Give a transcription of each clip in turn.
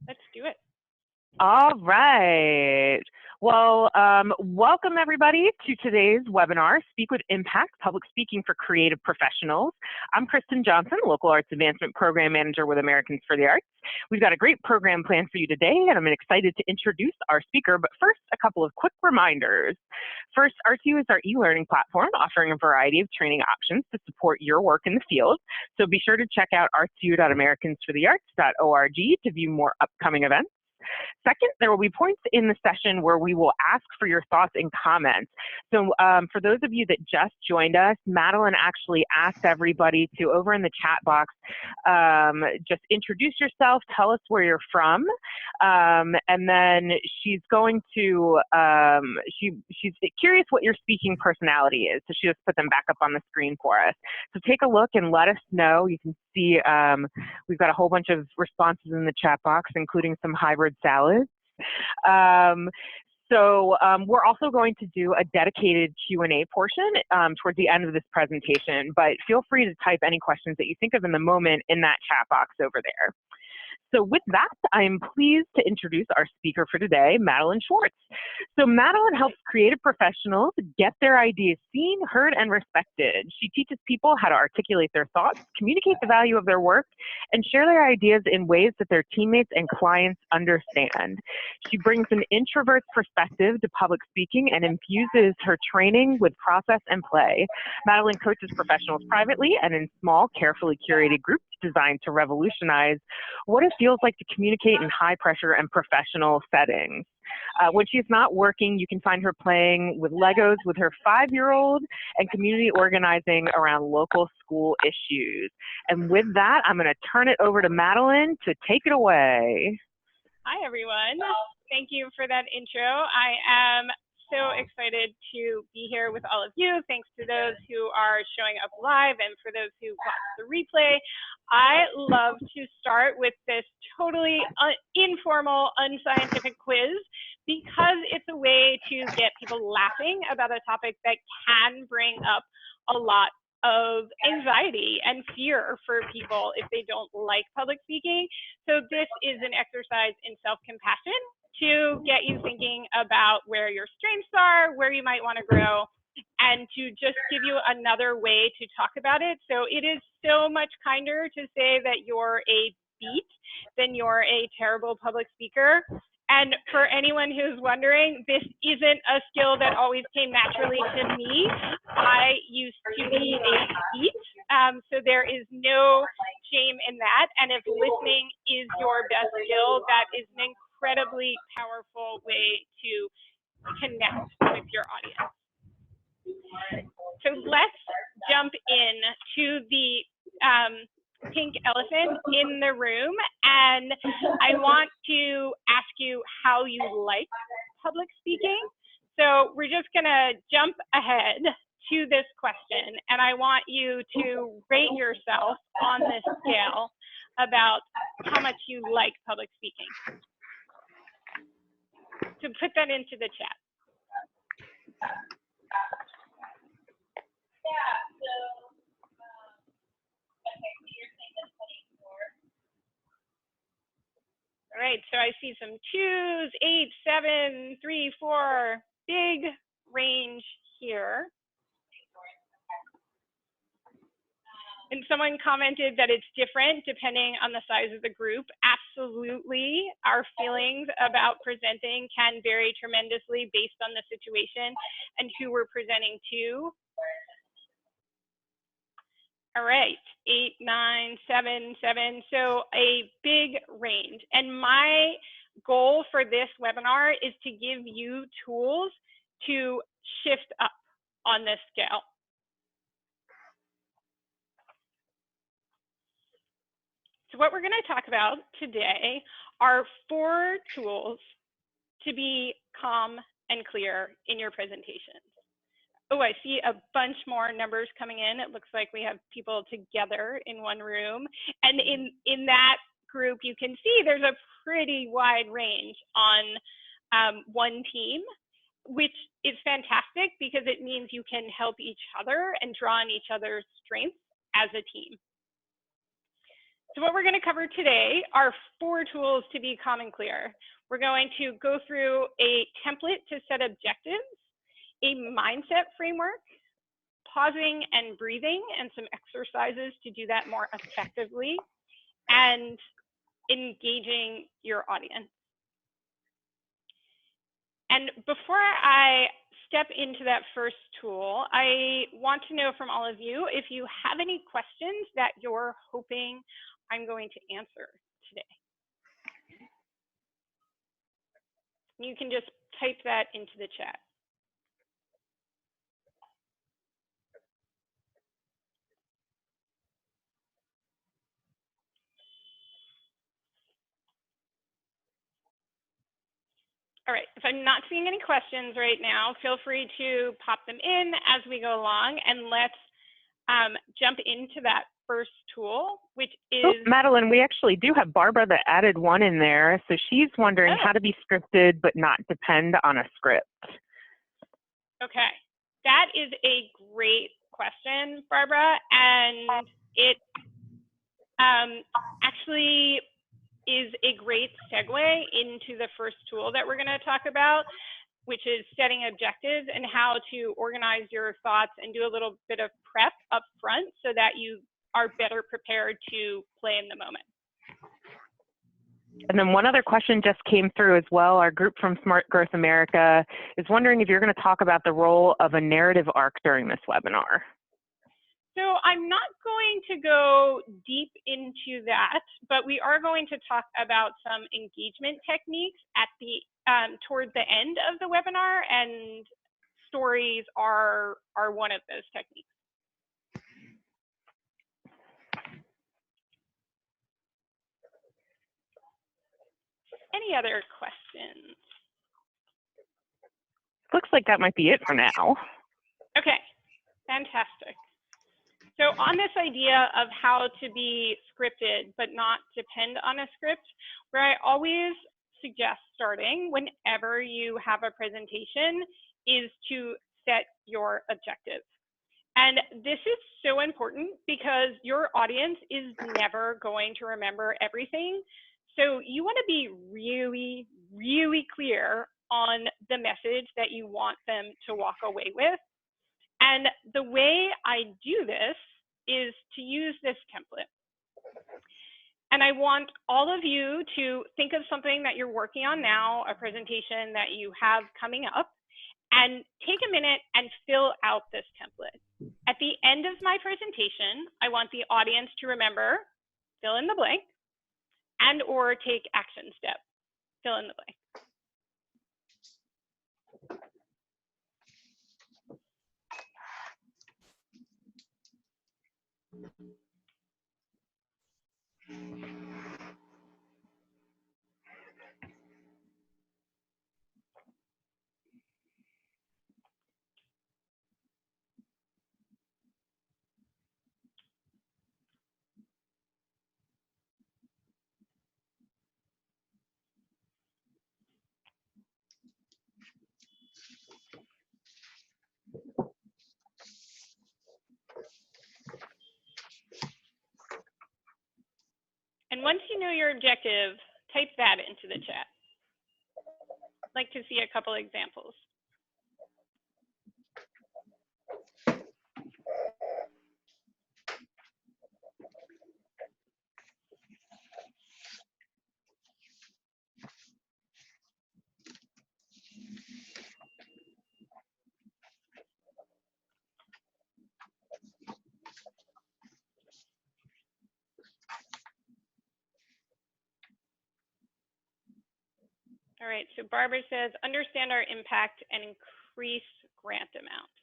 Let's do it. All right. Well, welcome everybody to today's webinar, Speak with Impact, Public Speaking for Creative Professionals. I'm Kristen Johnson, Local Arts Advancement Program Manager with Americans for the Arts. We've got a great program planned for you today, and I'm excited to introduce our speaker, but first, a couple of quick reminders. First, RTU is our e-learning platform offering a variety of training options to support your work in the field. So be sure to check out rtu.americansforthearts.org to view more upcoming events. Second, there will be points in the session where we will ask for your thoughts and comments. So for those of you that just joined us, Madeline actually asked everybody to, over in the chat box, just introduce yourself, tell us where you're from, and then she's going to, she's curious what your speaking personality is, so she just put them back up on the screen for us. So take a look and let us know. You can see we've got a whole bunch of responses in the chat box, including some hybrid salads. We're also going to do a dedicated Q&A portion towards the end of this presentation, but feel free to type any questions that you think of in the moment in that chat box over there. So with that, I am pleased to introduce our speaker for today, Madeline Schwarz. So Madeline helps creative professionals get their ideas seen, heard, and respected. She teaches people how to articulate their thoughts, communicate the value of their work, and share their ideas in ways that their teammates and clients understand. She brings an introvert's perspective to public speaking and infuses her training with process and play. Madeline coaches professionals privately and in small, carefully curated groups designed to revolutionize what it feels like to communicate in high pressure and professional settings. When she's not working, you can find her playing with Legos with her 5-year-old and community organizing around local school issues. And with that, I'm going to turn it over to Madeline to take it away. Hi, everyone. Thank you for that intro. I am so excited to be here with all of you. Thanks to those who are showing up live and for those who watch the replay. I love to start with this totally informal, unscientific quiz because it's a way to get people laughing about a topic that can bring up a lot of anxiety and fear for people if they don't like public speaking. So this is an exercise in self-compassion to get you thinking about where your strengths are, where you might want to grow, and to just give you another way to talk about it. So it is so much kinder to say that you're a beat than you're a terrible public speaker. And for anyone who's wondering, this isn't a skill that always came naturally to me. I used to be a beat, so there is no shame in that. And if listening is your best skill, that is an incredibly powerful way to connect with your audience. So let's jump in to the pink elephant in the room, and I want to ask you how you like public speaking. So we're just gonna jump ahead to this question, and I want you to rate yourself on this scale about how much you like public speaking. So put that into the chat. All right, so I see some 2s, 8, 7, 3, 4, big range here. And someone commented that it's different depending on the size of the group. Absolutely, our feelings about presenting can vary tremendously based on the situation and who we're presenting to. All right, 8, 9, 7, 7, so a big range. And my goal for this webinar is to give you tools to shift up on this scale. So what we're going to talk about today are 4 tools to be calm and clear in your presentations. Oh, I see a bunch more numbers coming in. It looks like we have people together in one room. And in that group, you can see there's a pretty wide range on one team, which is fantastic because it means you can help each other and draw on each other's strengths as a team. So what we're going to cover today are 4 tools to be calm and clear. We're going to go through a template to set objectives, a mindset framework, pausing and breathing, and some exercises to do that more effectively, and engaging your audience. And before I step into that first tool, I want to know from all of you if you have any questions that you're hoping I'm going to answer today. You can just type that into the chat. All right, if I'm not seeing any questions right now, feel free to pop them in as we go along, and let's jump into that first tool, which is... Madeline, we actually do have Barbara that added one in there. So she's wondering how to be scripted but not depend on a script. Okay, that is a great question, Barbara, and it actually is a great segue into the first tool that we're going to talk about, which is setting objectives and how to organize your thoughts and do a little bit of prep up front so that you are better prepared to play in the moment. And then one other question just came through as well. Our group from Smart Growth America is wondering if you're going to talk about the role of a narrative arc during this webinar. So I'm not going to go deep into that, but we are going to talk about some engagement techniques at the towards the end of the webinar, and stories are one of those techniques. Any other questions? Looks like that might be it for now. Okay, fantastic. So on this idea of how to be scripted but not depend on a script, where I always suggest starting whenever you have a presentation is to set your objectives. And this is so important because your audience is never going to remember everything. So you want to be really, really clear on the message that you want them to walk away with. And the way I do this is to use this template. And I want all of you to think of something that you're working on now, a presentation that you have coming up, and take a minute and fill out this template. At the end of my presentation, I want the audience to remember, fill in the blank, and or take action step, fill in the blank. And once you know your objective, type that into the chat. I'd like to see a couple examples. All right, so Barbara says, understand our impact and increase grant amount.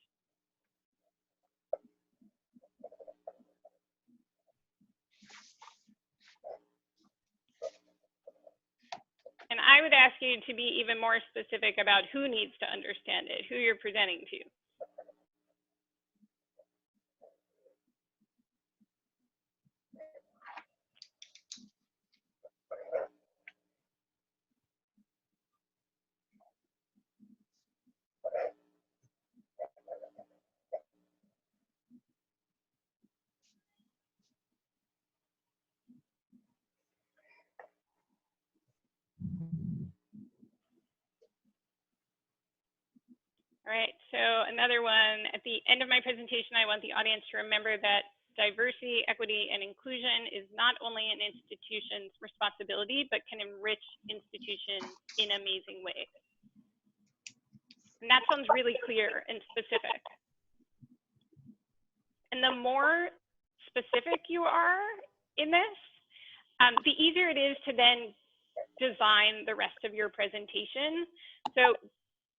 And I would ask you to be even more specific about who needs to understand it, who you're presenting to. So another one, at the end of my presentation, I want the audience to remember that diversity, equity, and inclusion is not only an institution's responsibility, but can enrich institutions in amazing ways. And that sounds really clear and specific. And the more specific you are in this, the easier it is to then design the rest of your presentation. So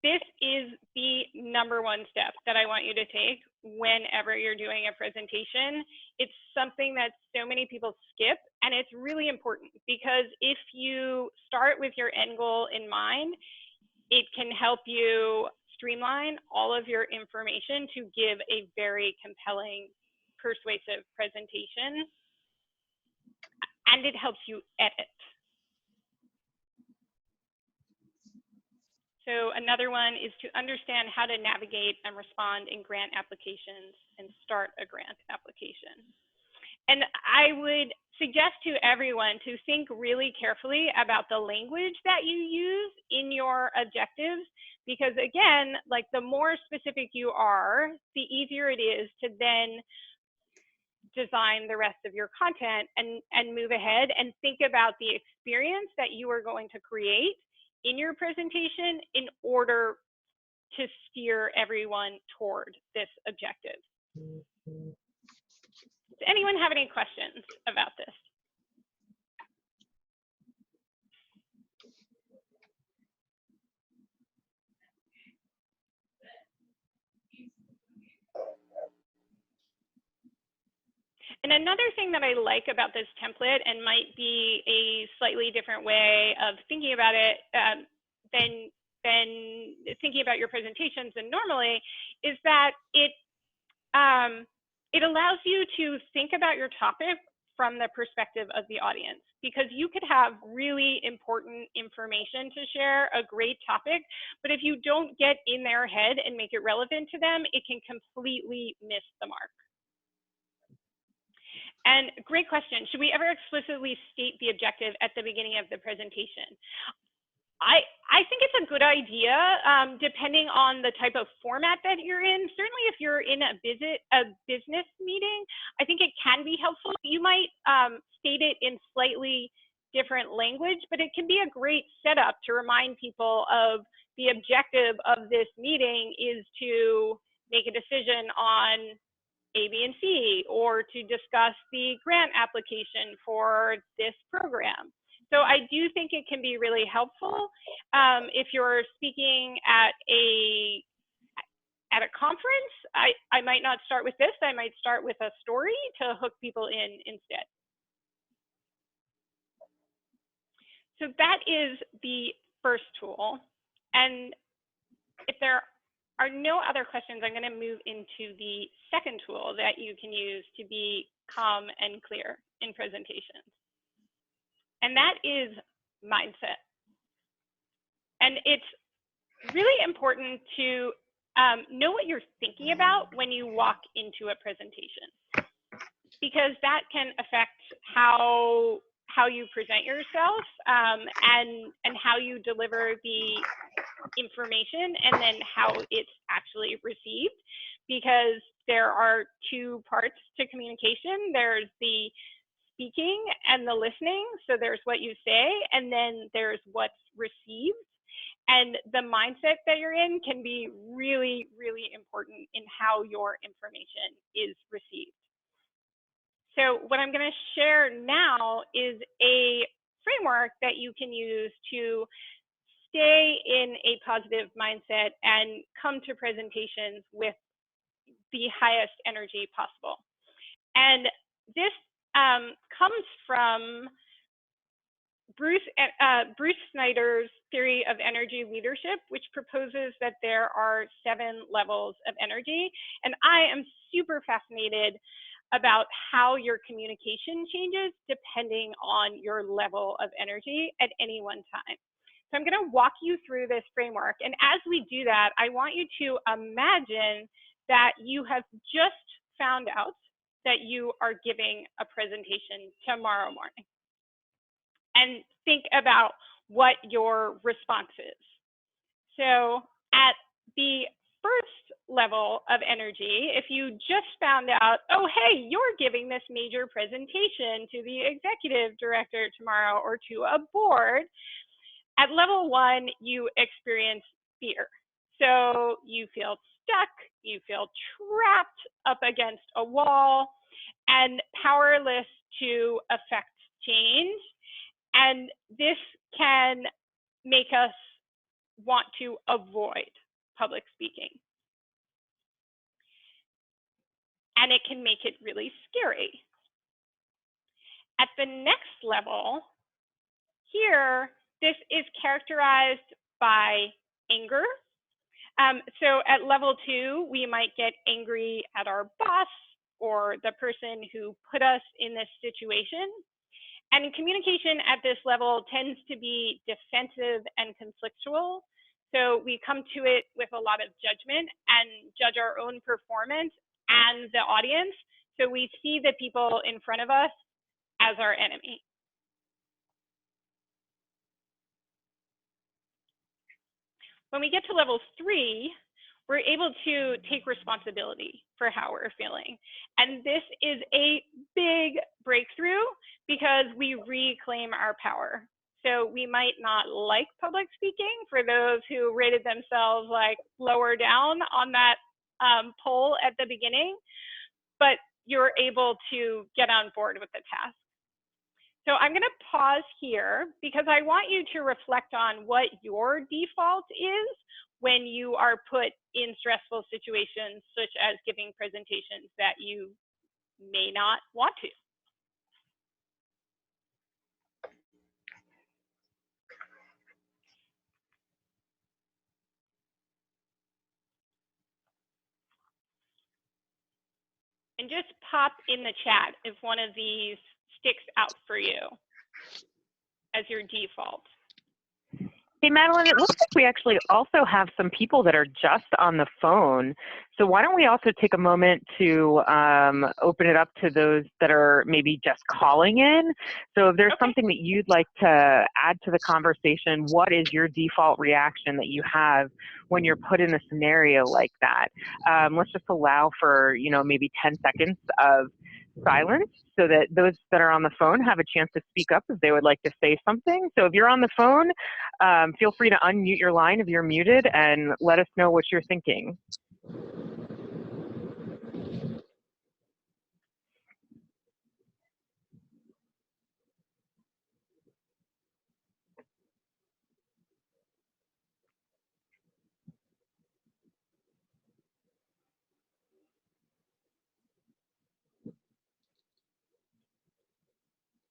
this is the #1 step that I want you to take whenever you're doing a presentation. It's something that so many people skip, and it's really important because if you start with your end goal in mind, it can help you streamline all of your information to give a very compelling, persuasive presentation, and it helps you edit. So another one is to understand how to navigate and respond in grant applications and start a grant application. And I would suggest to everyone to think really carefully about the language that you use in your objectives, because again, like the more specific you are, the easier it is to then design the rest of your content and move ahead and think about the experience that you are going to create in your presentation in order to steer everyone toward this objective. Does anyone have any questions about this? And another thing that I like about this template, and might be a slightly different way of thinking about it than thinking about your presentations than normally, is that it allows you to think about your topic from the perspective of the audience, because you could have really important information to share, a great topic, but if you don't get in their head and make it relevant to them, it can completely miss the mark. And great question. Should we ever explicitly state the objective at the beginning of the presentation? I think it's a good idea, depending on the type of format that you're in. Certainly if you're in a business meeting, I think it can be helpful. You might state it in slightly different language, but it can be a great setup to remind people of the objective of this meeting is to make a decision on A, B, and C, or to discuss the grant application for this program. So I do think it can be really helpful if you're speaking at a conference. I might not start with this. I might start with a story to hook people in instead. So that is the first tool. And if there are no other questions, I'm going to move into the second tool that you can use to be calm and clear in presentations. And that is mindset. And it's really important to know what you're thinking about when you walk into a presentation, because that can affect how you present yourself and how you deliver the information, and then how it's actually received, because there are two parts to communication. There's the speaking and the listening. So there's what you say, and then there's what's received. And the mindset that you're in can be really, really important in how your information is received. So what I'm going to share now is a framework that you can use to stay in a positive mindset and come to presentations with the highest energy possible. And this comes from Bruce Snyder's theory of energy leadership, which proposes that there are 7 levels of energy. And I am super fascinated about how your communication changes depending on your level of energy at any one time. So I'm going to walk you through this framework. And as we do that, I want you to imagine that you have just found out that you are giving a presentation tomorrow morning. And think about what your response is. So at the first level of energy, if you just found out, oh, hey, you're giving this major presentation to the executive director tomorrow or to a board, at level 1, you experience fear. So you feel stuck, you feel trapped up against a wall and powerless to affect change. And this can make us want to avoid public speaking. And it can make it really scary. At the next level, here, this is characterized by anger. So at level 2, we might get angry at our boss or the person who put us in this situation. And communication at this level tends to be defensive and conflictual. So we come to it with a lot of judgment and judge our own performance and the audience. So we see the people in front of us as our enemy. When we get to level 3, we're able to take responsibility for how we're feeling. And this is a big breakthrough because we reclaim our power. So we might not like public speaking for those who rated themselves like lower down on that poll at the beginning, but you're able to get on board with the task. So I'm going to pause here because I want you to reflect on what your default is when you are put in stressful situations, such as giving presentations that you may not want to. And just pop in the chat if one of these sticks out for you as your default. Hey, Madeline, it looks like we actually also have some people that are just on the phone. So why don't we also take a moment to open it up to those that are maybe just calling in. So if there's something that you'd like to add to the conversation, what is your default reaction that you have when you're put in a scenario like that? Let's just allow for, maybe 10 seconds of silence so that those that are on the phone have a chance to speak up if they would like to say something. So if you're on the phone, feel free to unmute your line if you're muted and let us know what you're thinking.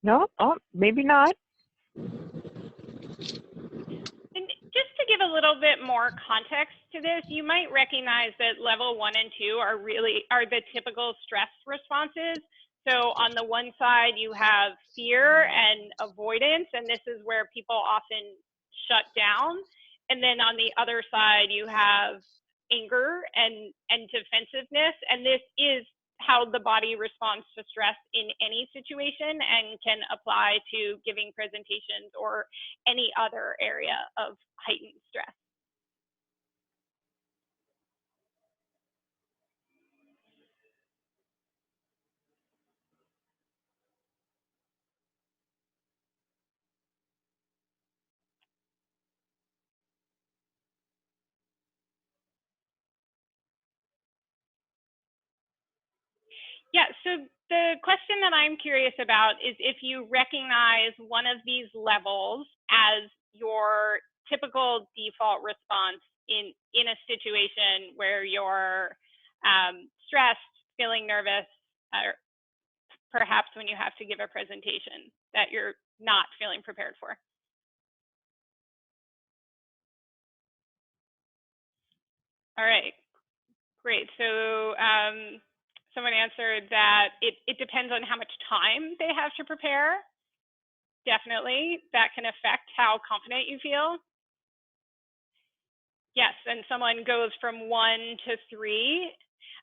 No? Oh, maybe not. And just to give a little bit more context to this, you might recognize that level 1 and 2 are the typical stress responses. So on the one side, you have fear and avoidance, and this is where people often shut down. And then on the other side, you have anger and defensiveness, and this is how the body responds to stress in any situation and can apply to giving presentations or any other area of heightened stress. Yeah, so the question that I'm curious about is if you recognize one of these levels as your typical default response in a situation where you're stressed, feeling nervous, or perhaps when you have to give a presentation that you're not feeling prepared for. All right, great. So someone answered that it depends on how much time they have to prepare. Definitely, that can affect how confident you feel. Yes, and someone goes from 1 to 3.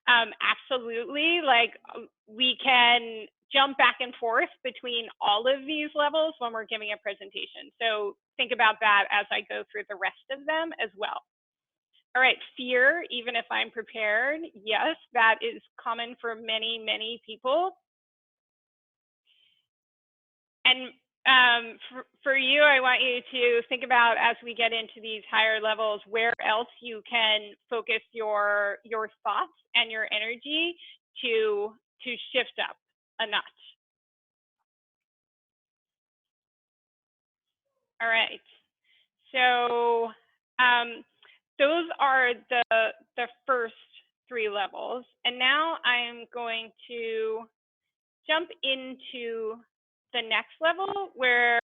Absolutely, like we can jump back and forth between all of these levels when we're giving a presentation. So think about that as I go through the rest of them as well. All right, fear, even if I'm prepared. Yes, that is common for many, many people. And for you, I want you to think about, as we get into these higher levels, where else you can focus your thoughts and your energy to shift up a notch. All right. So those are the first 3 levels. And now I'm going to jump into the next level where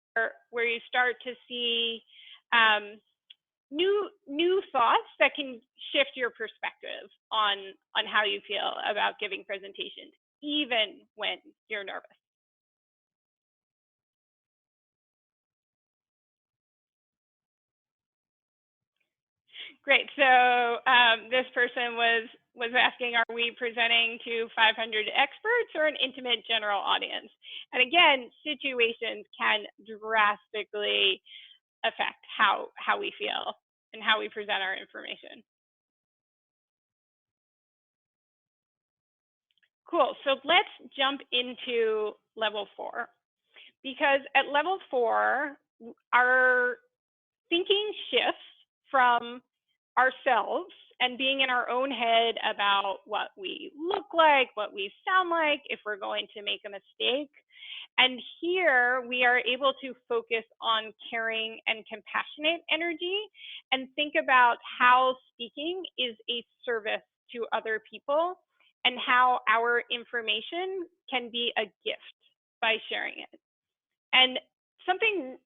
you start to see new thoughts that can shift your perspective on how you feel about giving presentations, even when you're nervous. Great. So this person was asking, are we presenting to 500 experts or an intimate general audience? And again, situations can drastically affect how we feel and how we present our information. Cool. So let's jump into level 4, because at level 4, our thinking shifts from ourselves and being in our own head about what we look like, what we sound like, if we're going to make a mistake. And here we are able to focus on caring and compassionate energy and think about how speaking is a service to other people and how our information can be a gift by sharing it. And something,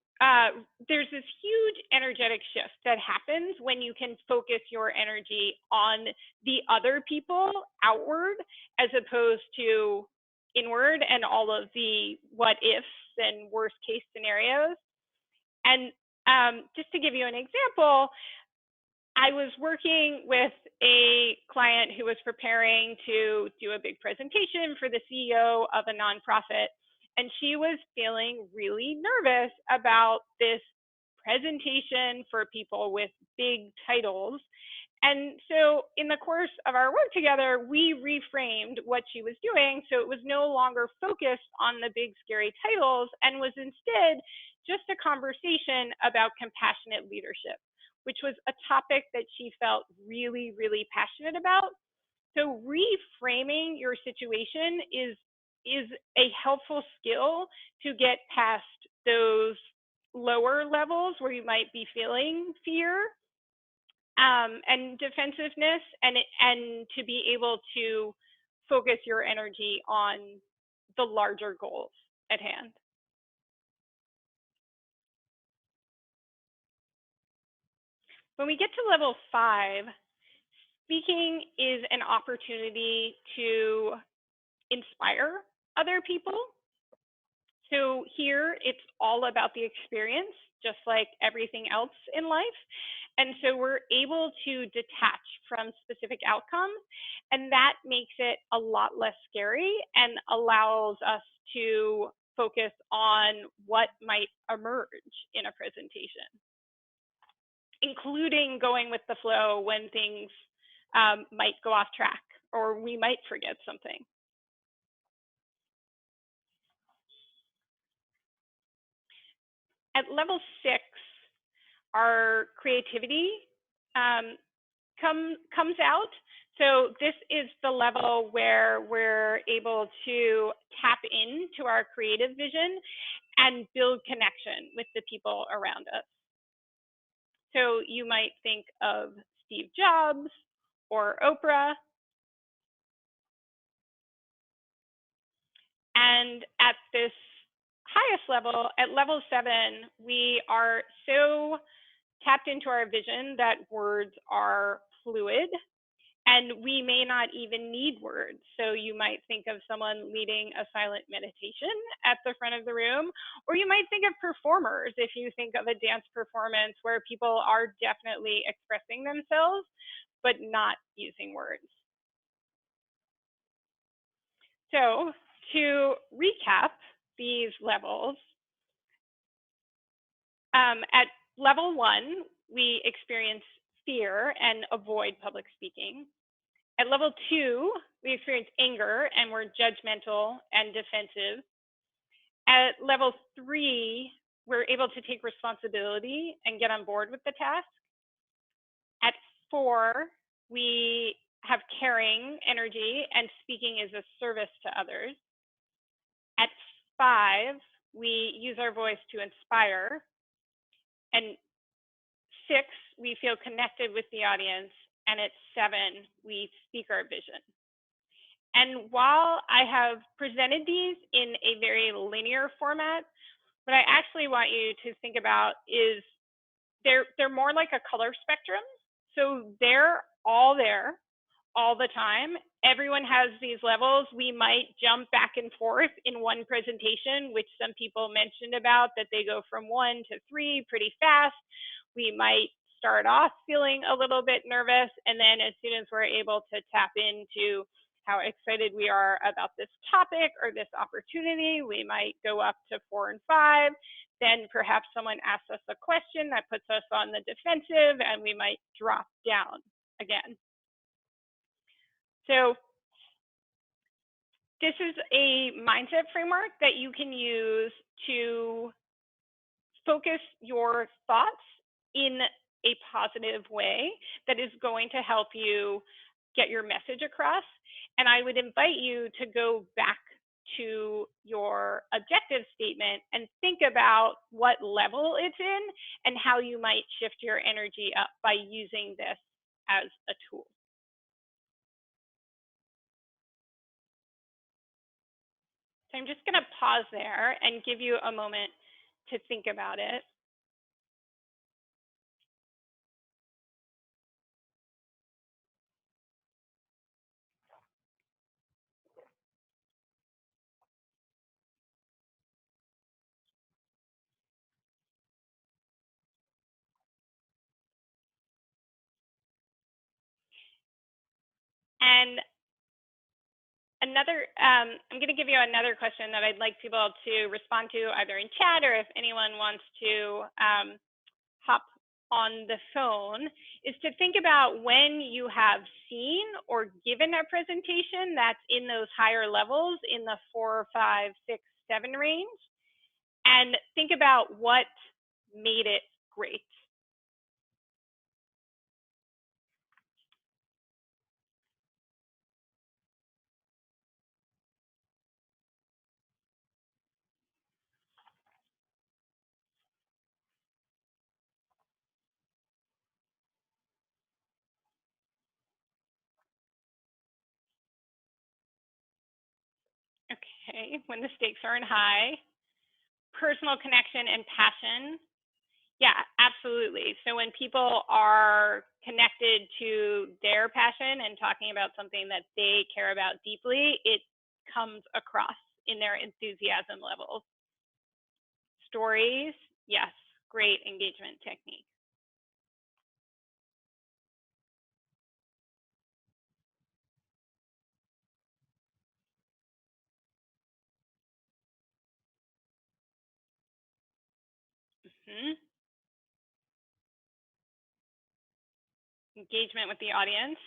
there's this huge energetic shift that happens when you can focus your energy on the other people outward as opposed to inward and all of the what ifs and worst case scenarios. And just to give you an example, I was working with a client who was preparing to do a big presentation for the CEO of a nonprofit, and she was feeling really nervous about this presentation for people with big titles. And so in the course of our work together, we reframed what she was doing so it was no longer focused on the big scary titles and was instead just a conversation about compassionate leadership, which was a topic that she felt really, really passionate about. So reframing your situation is a helpful skill to get past those lower levels where you might be feeling fear and defensiveness, and to be able to focus your energy on the larger goals at hand. When we get to level 5, speaking is an opportunity to inspire other people. So here it's all about the experience, just like everything else in life. And so we're able to detach from specific outcomes, and that makes it a lot less scary and allows us to focus on what might emerge in a presentation, including going with the flow when things might go off track or we might forget something. At level 6, our creativity comes out. So this is the level where we're able to tap into our creative vision and build connection with the people around us. So you might think of Steve Jobs or Oprah. And at this highest level, at level 7, we are so tapped into our vision that words are fluid, and we may not even need words. So you might think of someone leading a silent meditation at the front of the room, or you might think of performers if you think of a dance performance where people are definitely expressing themselves, but not using words. So to recap these levels, at level 1, we experience fear and avoid public speaking. At level 2, we experience anger and we're judgmental and defensive. At level 3, we're able to take responsibility and get on board with the task. At 4, we have caring energy and speaking is a service to others. At 5, we use our voice to inspire. And 6, we feel connected with the audience. And at 7, we speak our vision. And while I have presented these in a very linear format, what I actually want you to think about is they're more like a color spectrum. So they're all there all the time. Everyone has these levels. We might jump back and forth in one presentation, which some people mentioned about, that they go from 1 to 3 pretty fast. We might start off feeling a little bit nervous, and then as soon as we're able to tap into how excited we are about this topic or this opportunity, we might go up to 4 and 5. Then perhaps someone asks us a question that puts us on the defensive, and we might drop down again. So this is a mindset framework that you can use to focus your thoughts in a positive way that is going to help you get your message across. And I would invite you to go back to your objective statement and think about what level it's in and how you might shift your energy up by using this as a tool. So I'm just going to pause there and give you a moment to think about it. And I'm going to give you another question that I'd like people to respond to either in chat or if anyone wants to hop on the phone, is to think about when you have seen or given a presentation that's in those higher levels in the 4, 5, 6, 7 range, and think about what made it great. Okay, when the stakes are high, personal connection and passion. Yeah, absolutely. So when people are connected to their passion and talking about something that they care about deeply, it comes across in their enthusiasm levels. Stories, yes, great engagement technique. Engagement with the audience.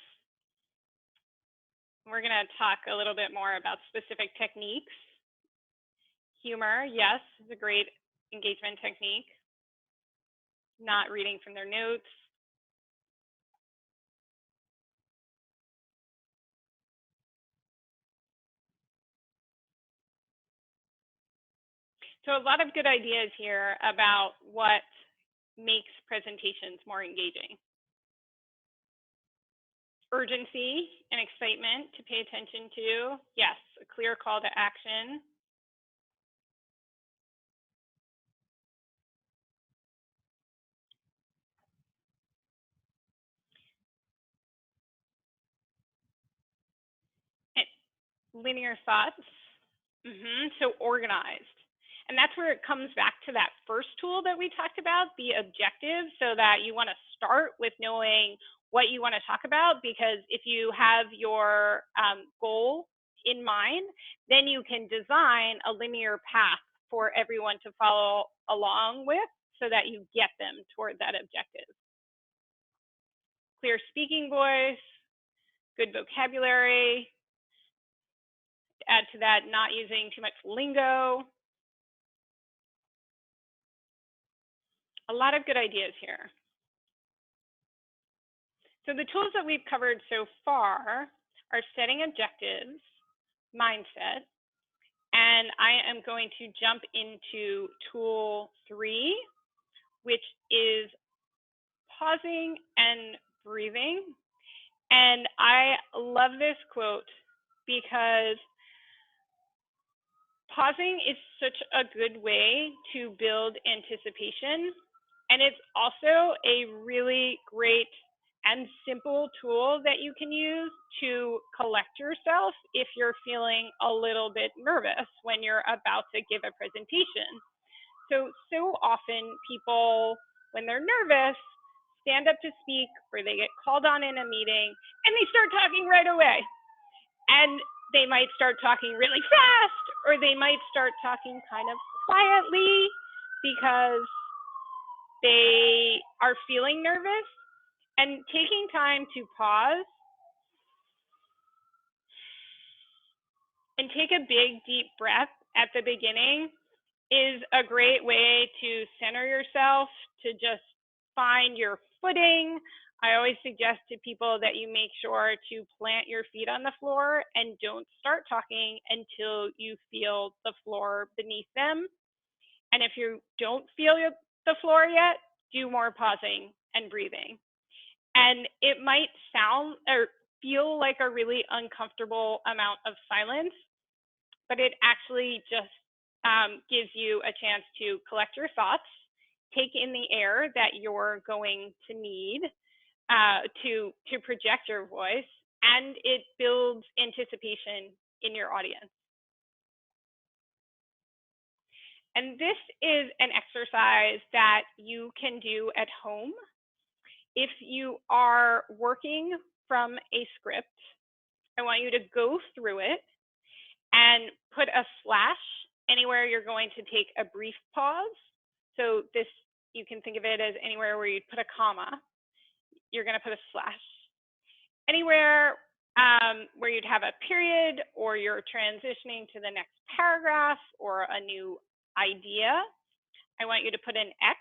We're going to talk a little bit more about specific techniques. Humor, yes, is a great engagement technique. Not reading from their notes. So a lot of good ideas here about what makes presentations more engaging. Urgency and excitement to pay attention to. Yes, a clear call to action. And linear thoughts. So organized. And that's where it comes back to that first tool that we talked about, the objective, so that you want to start with knowing what you want to talk about, because if you have your goal in mind, then you can design a linear path for everyone to follow along with so that you get them toward that objective. clear speaking voice, good vocabulary. Add to that, not using too much lingo. A lot of good ideas here. So the tools that we've covered so far are setting objectives, mindset, and I am going to jump into tool 3, which is pausing and breathing. And I love this quote because pausing is such a good way to build anticipation. And it's also a really great and simple tool that you can use to collect yourself if you're feeling a little bit nervous when you're about to give a presentation. So often people, when they're nervous, stand up to speak or they get called on in a meeting and they start talking right away. And they might start talking really fast, or they might start talking kind of quietly because they are feeling nervous. And taking time to pause and take a big, deep breath at the beginning is a great way to center yourself, to just find your footing. I always suggest to people that you make sure to plant your feet on the floor and don't start talking until you feel the floor beneath them. And if you don't feel the floor yet, do more pausing and breathing. And it might sound or feel like a really uncomfortable amount of silence, but it actually just gives you a chance to collect your thoughts, take in the air that you're going to need to project your voice, and it builds anticipation in your audience. And this is an exercise that you can do at home. If you are working from a script, I want you to go through it and put a slash anywhere you're going to take a brief pause. So this, you can think of it as anywhere where you'd put a comma, you're going to put a slash. Anywhere where you'd have a period or you're transitioning to the next paragraph or a new idea, I want you to put an X,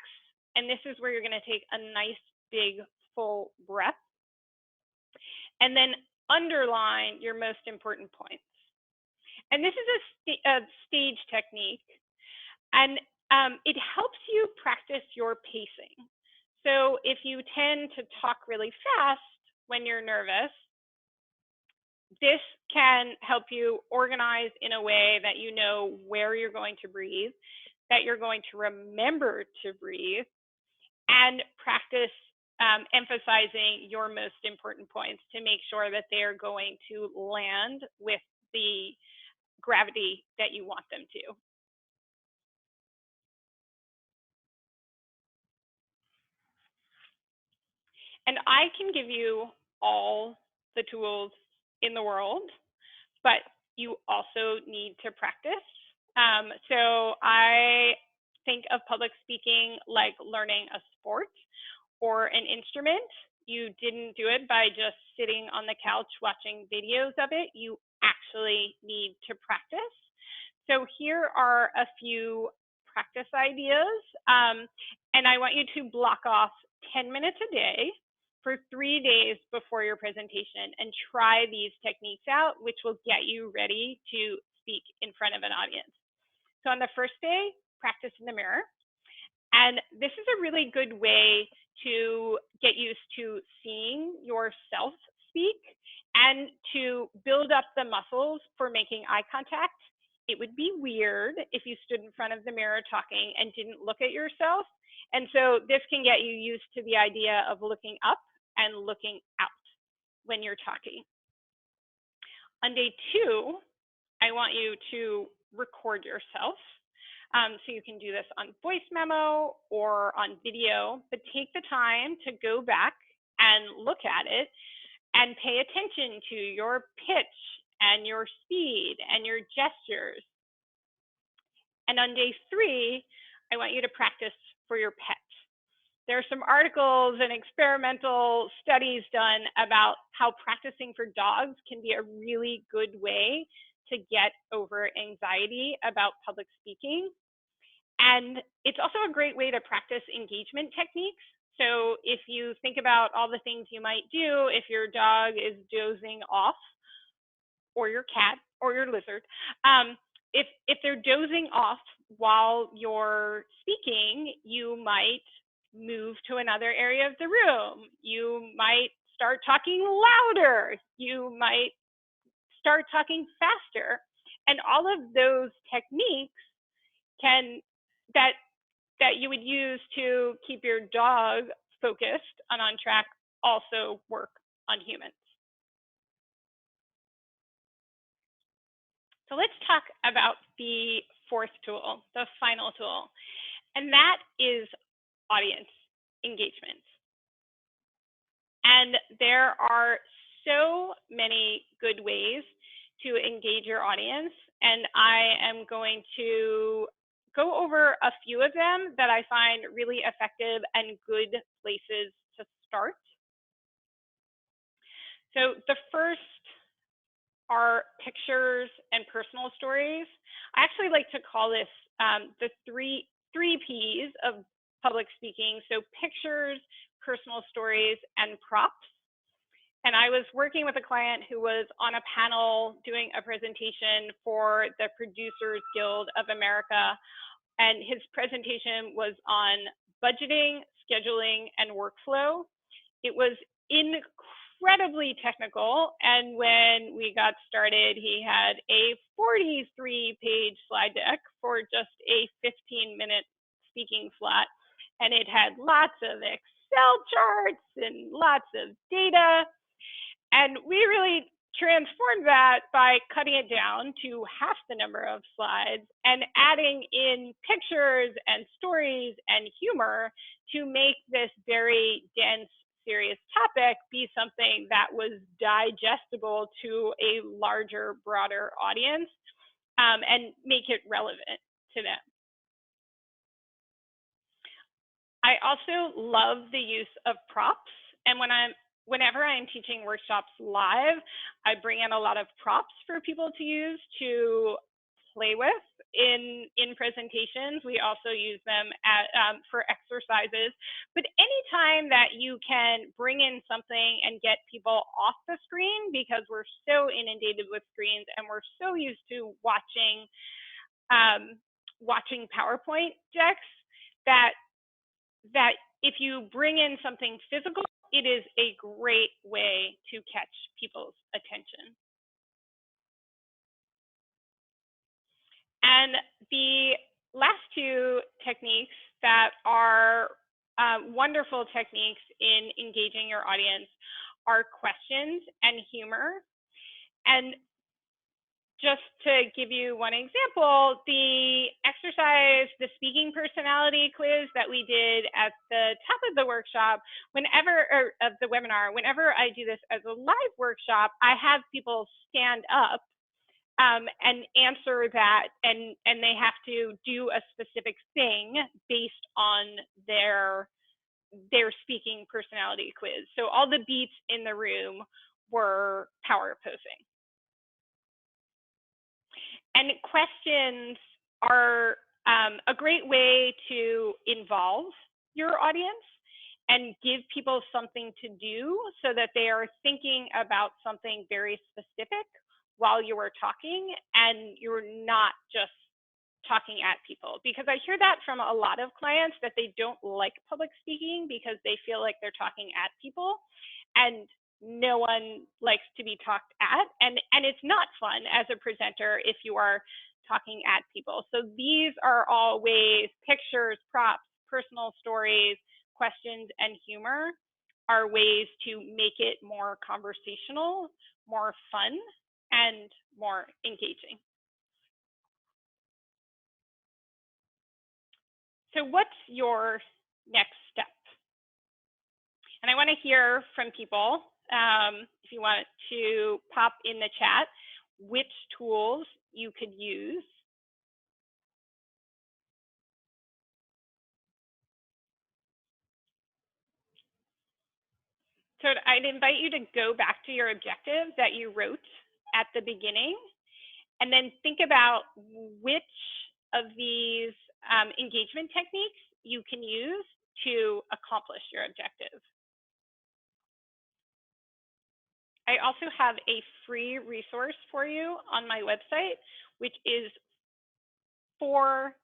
and this is where you're going to take a nice big full breath and then underline your most important points. And this is a stage technique, and it helps you practice your pacing. So if you tend to talk really fast when you're nervous, this can help you organize in a way that you know where you're going to breathe, that you're going to remember to breathe, and practice emphasizing your most important points to make sure that they're going to land with the gravity that you want them to. And I can give you all the tools in the world, but you also need to practice. So I think of public speaking like learning a sport or an instrument. You didn't do it by just sitting on the couch watching videos of it. You actually need to practice. So here are a few practice ideas. And I want you to block off 10 minutes a day for 3 days before your presentation and try these techniques out, which will get you ready to speak in front of an audience. So on the first day, practice in the mirror. And this is a really good way to get used to seeing yourself speak and to build up the muscles for making eye contact. It would be weird if you stood in front of the mirror talking and didn't look at yourself. And so this can get you used to the idea of looking up and looking out when you're talking. On day 2, I want you to record yourself. So you can do this on voice memo or on video, but take the time to go back and look at it and pay attention to your pitch and your speed and your gestures. And on day 3, I want you to practice for your pet. There are some articles and experimental studies done about how practicing for dogs can be a really good way to get over anxiety about public speaking. And it's also a great way to practice engagement techniques. So if you think about all the things you might do if your dog is dozing off, or your cat, or your lizard, if they're dozing off while you're speaking, you might move to another area of the room. You might start talking louder. You might start talking faster. And all of those techniques that you would use to keep your dog focused and on track also work on humans. So let's talk about the fourth tool, the final tool, and that is audience engagement. And there are so many good ways to engage your audience, and I am going to go over a few of them that I find really effective and good places to start. So the first are pictures and personal stories. I actually like to call this the three P's of public speaking. So pictures, personal stories, and props. And I was working with a client who was on a panel doing a presentation for the Producers Guild of America. And his presentation was on budgeting, scheduling, and workflow. It was incredibly technical, and when we got started, he had a 43-page slide deck for just a 15-minute speaking slot, and it had lots of Excel charts and lots of data, and we really transformed that by cutting it down to half the number of slides and adding in pictures and stories and humor to make this very dense, serious topic be something that was digestible to a larger, broader audience, and make it relevant to them. I also love the use of props, and whenever I'm teaching workshops live, I bring in a lot of props for people to use to play with in presentations. We also use them for exercises. But anytime that you can bring in something and get people off the screen, because we're so inundated with screens and we're so used to watching PowerPoint decks, that if you bring in something physical, it is a great way to catch people's attention. And the last two techniques that are wonderful techniques in engaging your audience are questions and humor. And just to give you one example, the exercise, the speaking personality quiz that we did at the top of the workshop, of the webinar, whenever I do this as a live workshop, I have people stand up and answer that, and they have to do a specific thing based on their speaking personality quiz. So all the beats in the room were power posing. And questions are a great way to involve your audience and give people something to do so that they are thinking about something very specific while you are talking, and you're not just talking at people. Because I hear that from a lot of clients, that they don't like public speaking because they feel like they're talking at people, and no one likes to be talked at, and it's not fun as a presenter if you are talking at people. So these are all ways: pictures, props, personal stories, questions, and humor are ways to make it more conversational, more fun, and more engaging. So what's your next step? And I want to hear from people. If you want to pop in the chat which tools you could use. So I'd invite you to go back to your objective that you wrote at the beginning, and then think about which of these engagement techniques you can use to accomplish your objective. I also have a free resource for you on my website, which is four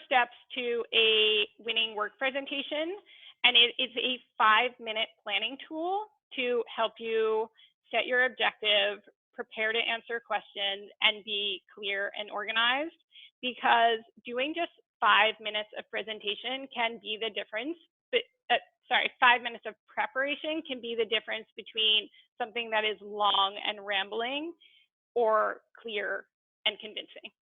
steps to a winning work presentation. And it is a 5-minute planning tool to help you set your objective, prepare to answer questions, and be clear and organized. Because doing just 5 minutes of presentation can be the difference, but 5 minutes of preparation can be the difference between something that is long and rambling or clear and convincing.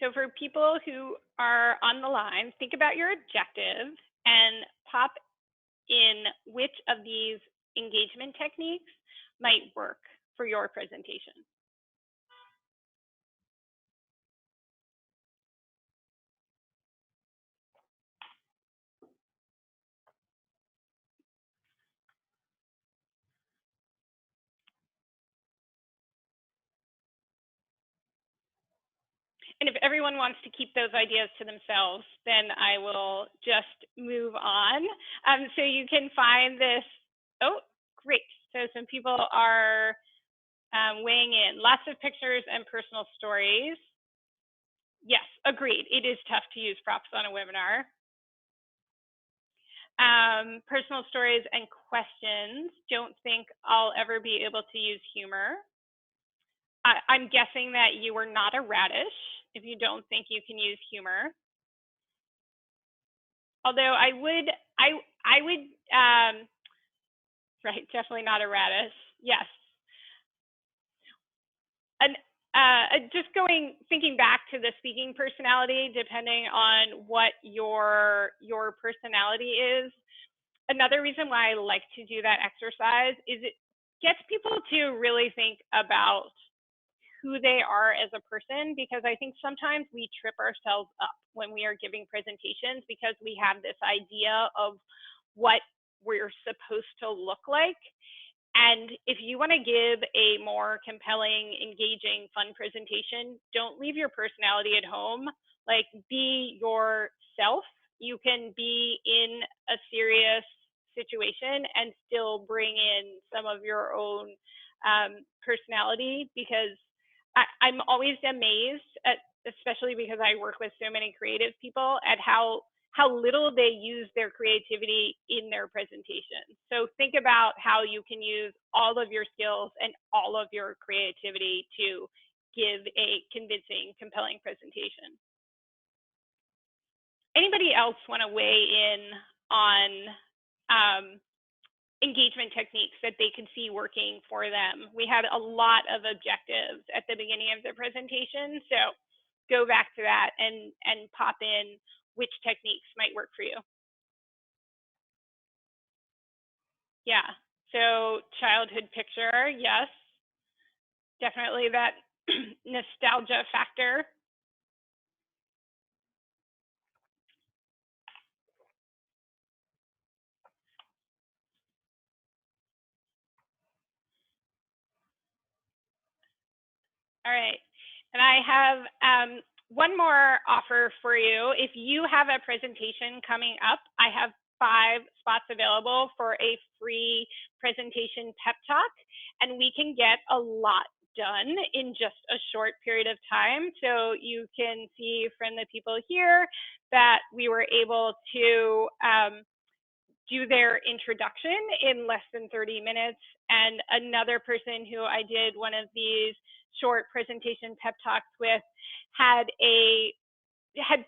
So for people who are on the line, think about your objective and pop in which of these engagement techniques might work for your presentation. And if everyone wants to keep those ideas to themselves, then I will just move on. So you can find this. Oh, great. So some people are weighing in. Lots of pictures and personal stories. Yes, agreed. It is tough to use props on a webinar. Personal stories and questions. Don't think I'll ever be able to use humor. I'm guessing that you are not a radish if you don't think you can use humor. Although I would, right, definitely not a radish. Yes. And just thinking back to the speaking personality, depending on what your personality is. Another reason why I like to do that exercise is it gets people to really think about who they are as a person, because I think sometimes we trip ourselves up when we are giving presentations because we have this idea of what we're supposed to look like. And if you want to give a more compelling, engaging, fun presentation, don't leave your personality at home. Like, be yourself. You can be in a serious situation and still bring in some of your own personality, because I'm always amazed at, especially because I work with so many creative people, at how little they use their creativity in their presentation. So think about how you can use all of your skills and all of your creativity to give a convincing, compelling presentation. Anybody else want to weigh in on engagement techniques that they could see working for them? We had a lot of objectives at the beginning of the presentation, so go back to that and pop in which techniques might work for you. Yeah, so childhood picture, yes, definitely that nostalgia factor. All right, and I have one more offer for you. If you have a presentation coming up, I have 5 spots available for a free presentation pep talk, and we can get a lot done in just a short period of time. So you can see from the people here that we were able to do their introduction in less than 30 minutes. And another person who I did one of these short presentation pep talks with had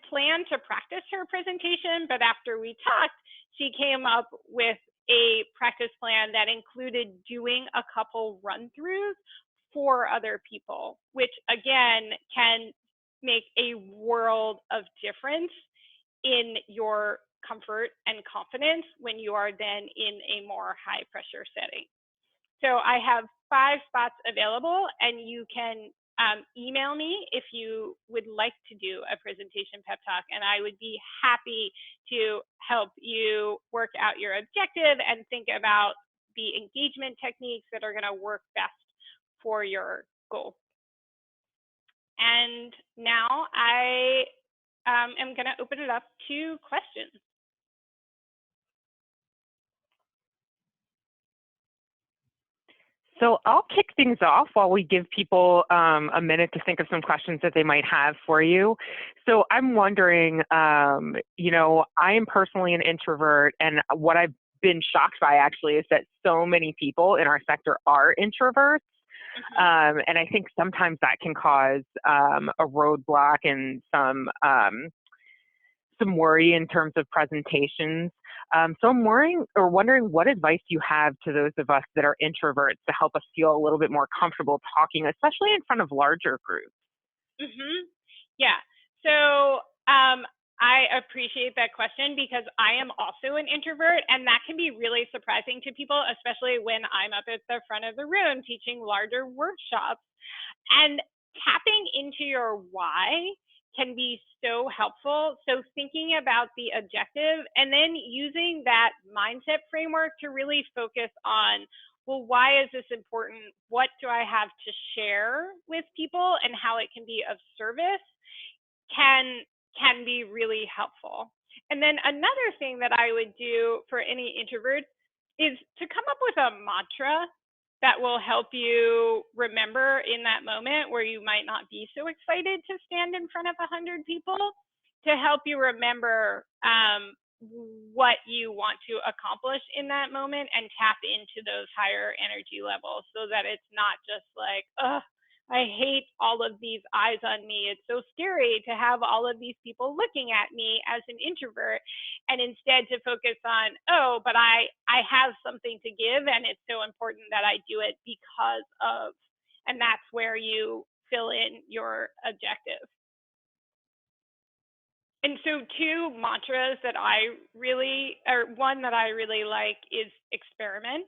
planned to practice her presentation, but after we talked, she came up with a practice plan that included doing a couple run-throughs for other people, which again can make a world of difference in your comfort and confidence when you are then in a more high pressure setting. So I have 5 spots available, and you can email me if you would like to do a presentation pep talk, and I would be happy to help you work out your objective and think about the engagement techniques that are going to work best for your goal. And now I am going to open it up to questions. So I'll kick things off while we give people a minute to think of some questions that they might have for you. So I'm wondering, you know, I am personally an introvert, and what I've been shocked by actually is that so many people in our sector are introverts. And I think sometimes that can cause a roadblock and some worry in terms of presentations. So I'm wondering what advice you have to those of us that are introverts to help us feel a little bit more comfortable talking, especially in front of larger groups. Yeah. So I appreciate that question, because I am also an introvert, and that can be really surprising to people, especially when I'm up at the front of the room teaching larger workshops. And tapping into your why can be so helpful. So thinking about the objective and then using that mindset framework to really focus on, well, why is this important? What do I have to share with people, and how it can be of service can be really helpful. And then another thing that I would do for any introverts is to come up with a mantra that will help you remember in that moment where you might not be so excited to stand in front of 100 people, to help you remember what you want to accomplish in that moment and tap into those higher energy levels, so that it's not just like, oh, I hate all of these eyes on me. It's so scary to have all of these people looking at me as an introvert. And instead to focus on, oh, but I have something to give, and it's so important that I do it because of, and that's where you fill in your objective. And so 2 mantras that one that I really like is experiment.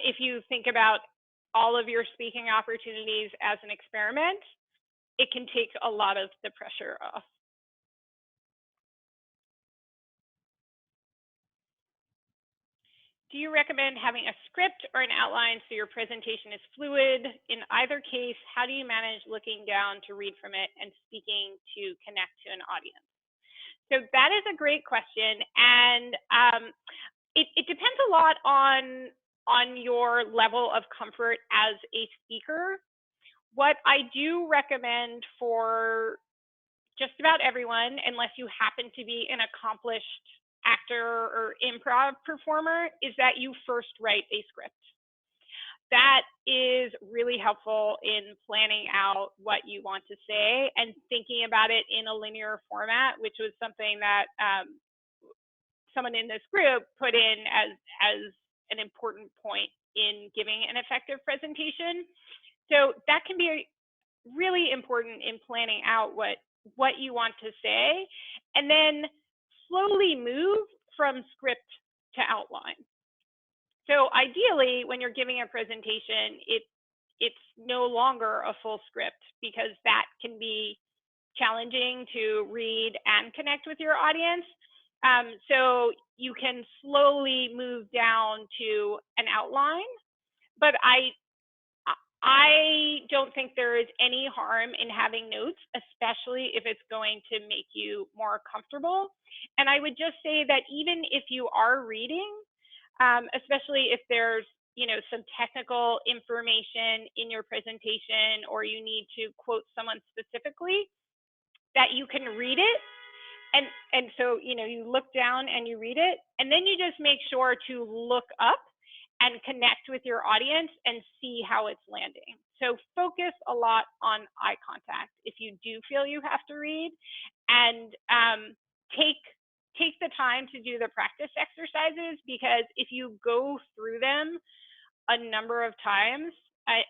If you think about all of your speaking opportunities as an experiment, it can take a lot of the pressure off. Do you recommend having a script or an outline so your presentation is fluid? In either case, how do you manage looking down to read from it and speaking to connect to an audience? So that is a great question, and it depends a lot on your level of comfort as a speaker. What I do recommend for just about everyone, unless you happen to be an accomplished actor or improv performer, is that you first write a script. That is really helpful in planning out what you want to say and thinking about it in a linear format, which was something that someone in this group put in as an important point in giving an effective presentation. So that can be really important in planning out what you want to say, and then slowly move from script to outline. So ideally, when you're giving a presentation, it's no longer a full script, because that can be challenging to read and connect with your audience. So you can slowly move down to an outline, but I don't think there is any harm in having notes, especially if it's going to make you more comfortable. And I would just say that even if you are reading, especially if there's some technical information in your presentation, or you need to quote someone specifically, that you can read it. And so, you look down and you read it, and then you just make sure to look up and connect with your audience and see how it's landing. So focus a lot on eye contact if you do feel you have to read, and take the time to do the practice exercises, because if you go through them a number of times,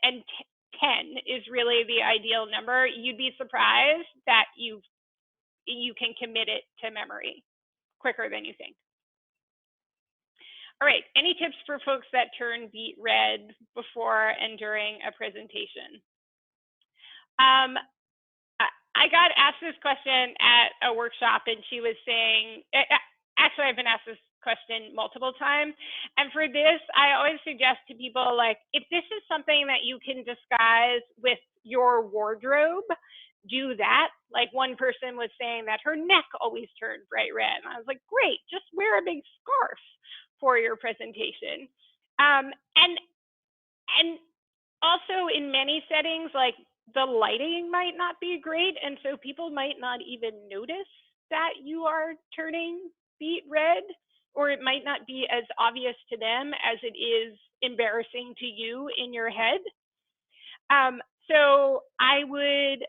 and 10 is really the ideal number, you'd be surprised that you can commit it to memory quicker than you think. All right, any tips for folks that turn beet red before and during a presentation? I got asked this question at a workshop, and she was saying, actually, I've been asked this question multiple times. And for this, I always suggest to people, like, if this is something that you can disguise with your wardrobe, do that. Like, one person was saying that her neck always turned bright red. And I was like, great, just wear a big scarf for your presentation. And also in many settings, like, the lighting might not be great, and so people might not even notice that you are turning beet red, or it might not be as obvious to them as it is embarrassing to you in your head. So I would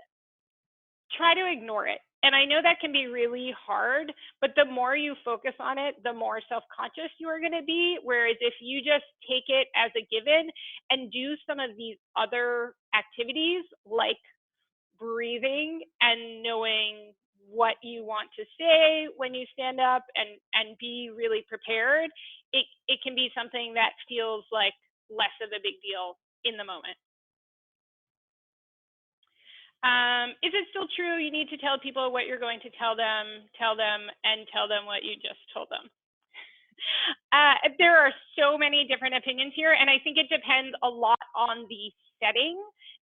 try to ignore it. And I know that can be really hard, but the more you focus on it, the more self-conscious you are going to be. Whereas if you just take it as a given and do some of these other activities, like breathing and knowing what you want to say when you stand up, and be really prepared, it can be something that feels like less of a big deal in the moment. Is it still true you need to tell people what you're going to tell them, and tell them what you just told them? There are so many different opinions here, and I think it depends a lot on the setting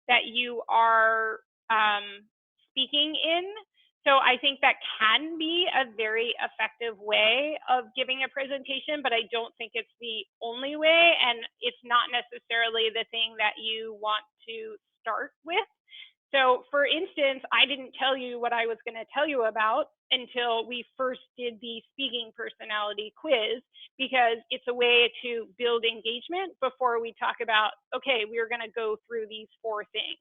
that you are speaking in. So I think that can be a very effective way of giving a presentation, but I don't think it's the only way, and it's not necessarily the thing that you want to start with. So for instance, I didn't tell you what I was going to tell you about until we first did the speaking personality quiz, because it's a way to build engagement before we talk about, okay, we're going to go through these 4 things.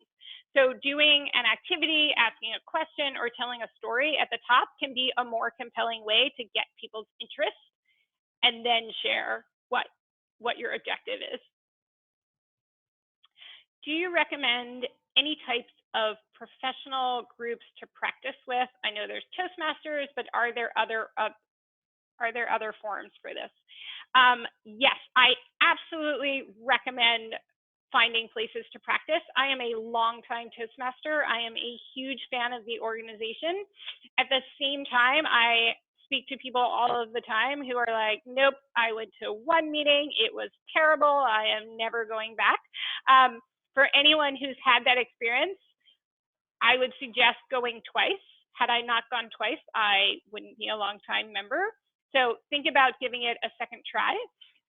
So doing an activity, asking a question, or telling a story at the top can be a more compelling way to get people's interest, and then share what your objective is. Do you recommend any types of professional groups to practice with? I know there's Toastmasters, but are there other forums for this? Yes, I absolutely recommend finding places to practice. I am a longtime Toastmaster. I am a huge fan of the organization. At the same time, I speak to people all of the time who are like, nope, I went to one meeting, it was terrible, I am never going back. For anyone who's had that experience, I would suggest going twice. Had I not gone twice, I wouldn't be a long-time member. So think about giving it a second try.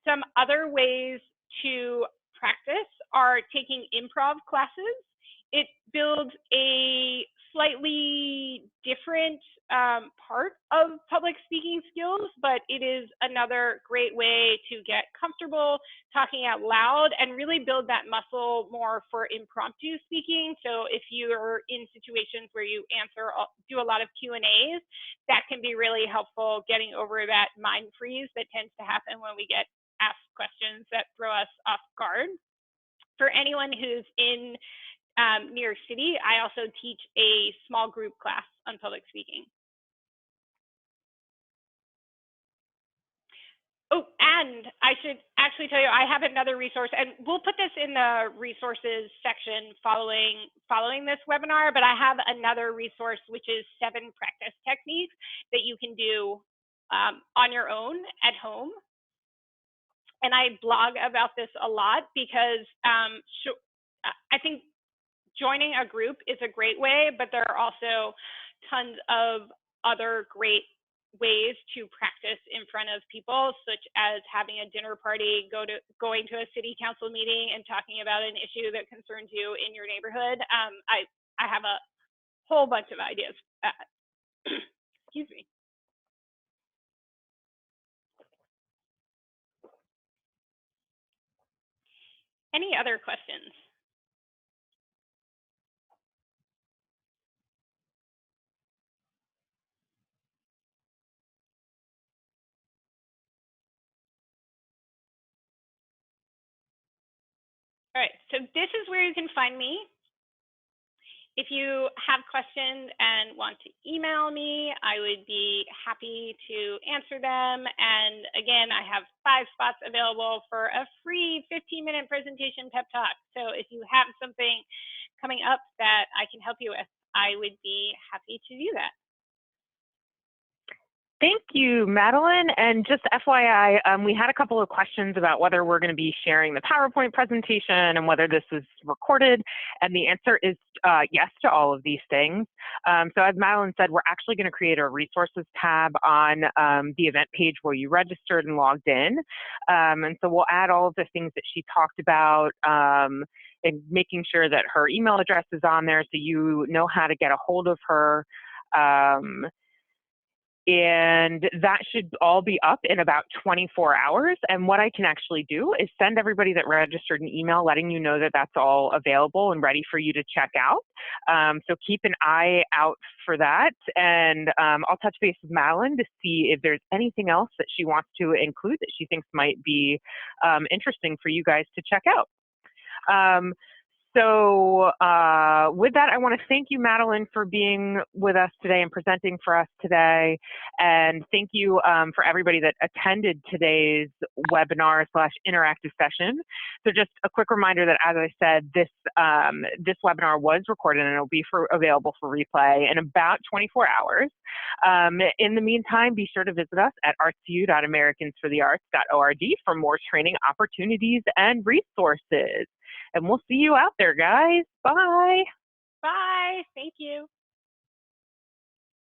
Some other ways to practice are taking improv classes. It builds a slightly different part of public speaking skills, but it is another great way to get comfortable talking out loud and really build that muscle more for impromptu speaking. So if you're in situations where you do a lot of Q&As, that can be really helpful getting over that mind freeze that tends to happen when we get asked questions that throw us off guard. For anyone who's in New York City, I also teach a small group class on public speaking. Oh, and I should actually tell you, I have another resource, and we'll put this in the resources section following this webinar, but I have another resource, which is 7 practice techniques that you can do on your own at home. And I blog about this a lot because I think joining a group is a great way, but there are also tons of other great ways to practice in front of people, such as having a dinner party, going to a city council meeting and talking about an issue that concerns you in your neighborhood. I have a whole bunch of ideas. Excuse me. Any other questions? All right, so this is where you can find me. If you have questions and want to email me, I would be happy to answer them. And again, I have 5 spots available for a free 15-minute presentation pep talk. So if you have something coming up that I can help you with, I would be happy to do that. Thank you, Madeline. And just FYI, we had a couple of questions about whether we're going to be sharing the PowerPoint presentation and whether this was recorded. And the answer is yes to all of these things. So as Madeline said, we're actually going to create a resources tab on the event page where you registered and logged in. And so we'll add all of the things that she talked about and making sure that her email address is on there so you know how to get a hold of her. And that should all be up in about 24 hours. And what I can actually do is send everybody that registered an email letting you know that that's all available and ready for you to check out. So keep an eye out for that. And I'll touch base with Madeline to see if there's anything else that she wants to include that she thinks might be interesting for you guys to check out. So with that, I want to thank you, Madeline, for being with us today and presenting for us today. And thank you for everybody that attended today's webinar / interactive session. So just a quick reminder that, as I said, this webinar was recorded and it'll be available for replay in about 24 hours. In the meantime, be sure to visit us at artsu.americansforthearts.org for more training opportunities and resources. And we'll see you out there, guys. Bye. Bye. Thank you.